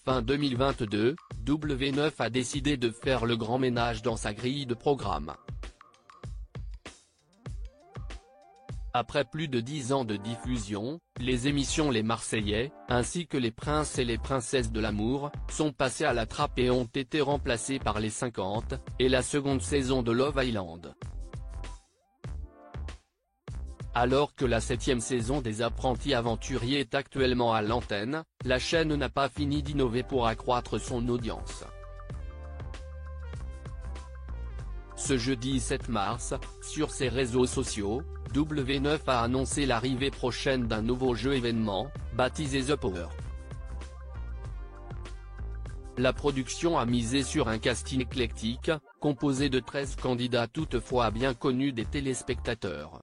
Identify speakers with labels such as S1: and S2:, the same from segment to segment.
S1: Fin 2022, W9 a décidé de faire le grand ménage dans sa grille de programme. Après plus de 10 ans de diffusion, les émissions Les Marseillais, ainsi que Les Princes et les Princesses de l'amour, sont passées à la trappe et ont été remplacées par Les 50, et la seconde saison de Love Island. Alors que la 7e saison des Apprentis Aventuriers est actuellement à l'antenne, la chaîne n'a pas fini d'innover pour accroître son audience. Ce jeudi 7 mars, sur ses réseaux sociaux, W9 a annoncé l'arrivée prochaine d'un nouveau jeu événement, baptisé The Power. La production a misé sur un casting éclectique, composé de 13 candidats toutefois bien connus des téléspectateurs.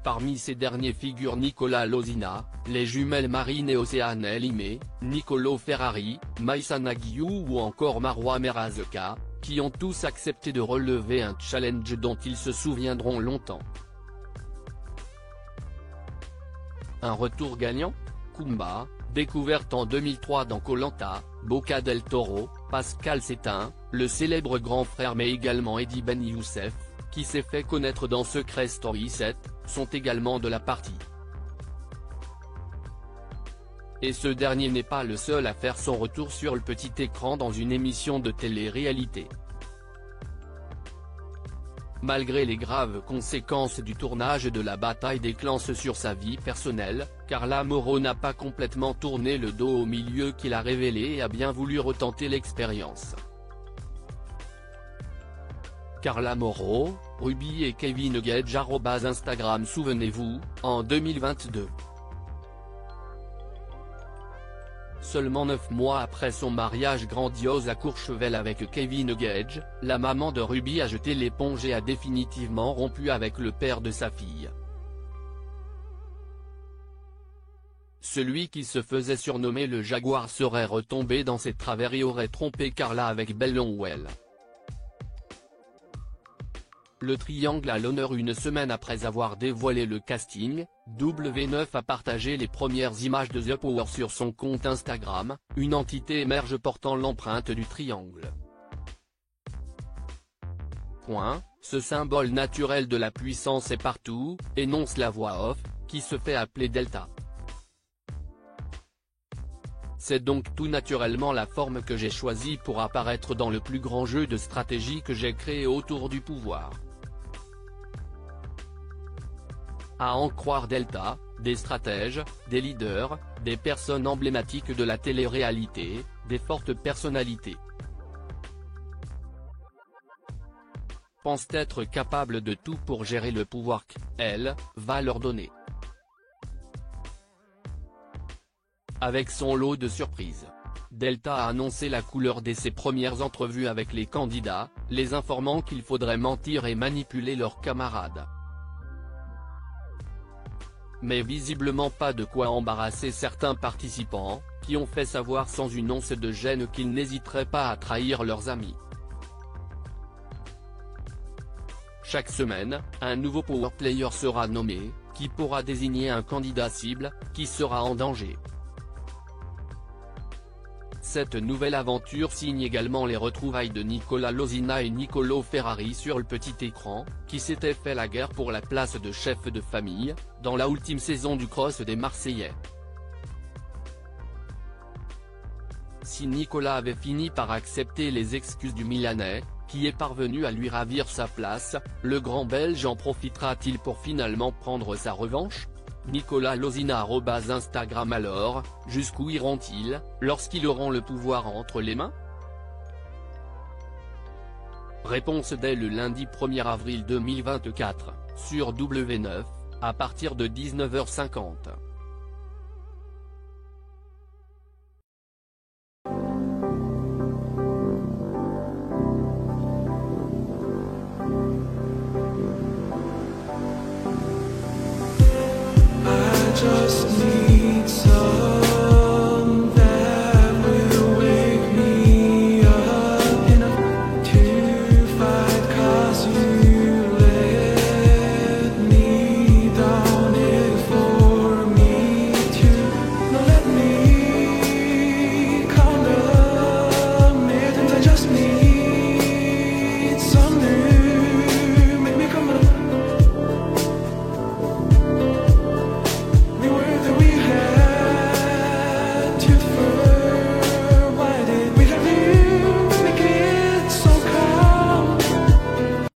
S1: Parmi ces derniers figurent Nicolas Lozina, les jumelles Marine et Océane Elimé, Nicolo Ferrari, Maïssa Naguiou ou encore Marwa Merazeka, qui ont tous accepté de relever un challenge dont ils se souviendront longtemps. Un retour gagnant ? Kumba, découverte en 2003 dans Koh Lanta, Boca del Toro, Pascal Sétain, le célèbre grand frère mais également Eddie Ben Youssef, qui s'est fait connaître dans Secret Story 7, sont également de la partie. Et ce dernier n'est pas le seul à faire son retour sur le petit écran dans une émission de télé-réalité. Malgré les graves conséquences du tournage de la bataille des clans sur sa vie personnelle, Carla Moreau n'a pas complètement tourné le dos au milieu qu'il a révélé et a bien voulu retenter l'expérience. Carla Moreau, Ruby et Kevin Gage @Instagram. Souvenez-vous, en 2022. Seulement 9 mois après son mariage grandiose à Courchevel avec Kevin Gage, la maman de Ruby a jeté l'éponge et a définitivement rompu avec le père de sa fille. Celui qui se faisait surnommer le Jaguar serait retombé dans ses travers et aurait trompé Carla avec Belle Longwell. Le triangle à l'honneur. Une semaine après avoir dévoilé le casting, W9 a partagé les premières images de The Power sur son compte Instagram, une entité émerge portant l'empreinte du triangle. Ce symbole naturel de la puissance est partout, énonce la voix off, qui se fait appeler Delta. C'est donc tout naturellement la forme que j'ai choisie pour apparaître dans le plus grand jeu de stratégie que j'ai créé autour du pouvoir. À en croire Delta, des stratèges, des leaders, des personnes emblématiques de la télé-réalité, des fortes personnalités. Pensent être capables de tout pour gérer le pouvoir qu'elle va leur donner. Avec son lot de surprises, Delta a annoncé la couleur dès ses premières entrevues avec les candidats, les informant qu'il faudrait mentir et manipuler leurs camarades. Mais visiblement pas de quoi embarrasser certains participants, qui ont fait savoir sans une once de gêne qu'ils n'hésiteraient pas à trahir leurs amis. Chaque semaine, un nouveau power player sera nommé, qui pourra désigner un candidat cible, qui sera en danger. Cette nouvelle aventure signe également les retrouvailles de Nicolas Lozina et Nicolo Ferrari sur le petit écran, qui s'étaient fait la guerre pour la place de chef de famille, dans la ultime saison du Cross des Marseillais. Si Nicolas avait fini par accepter les excuses du Milanais, qui est parvenu à lui ravir sa place, le grand Belge en profitera-t-il pour finalement prendre sa revanche ? Nicolas Lozina @Instagram. Alors, jusqu'où iront-ils, lorsqu'ils auront le pouvoir entre les mains ? Réponse dès le lundi 1er avril 2024, sur W9, à partir de 19h50.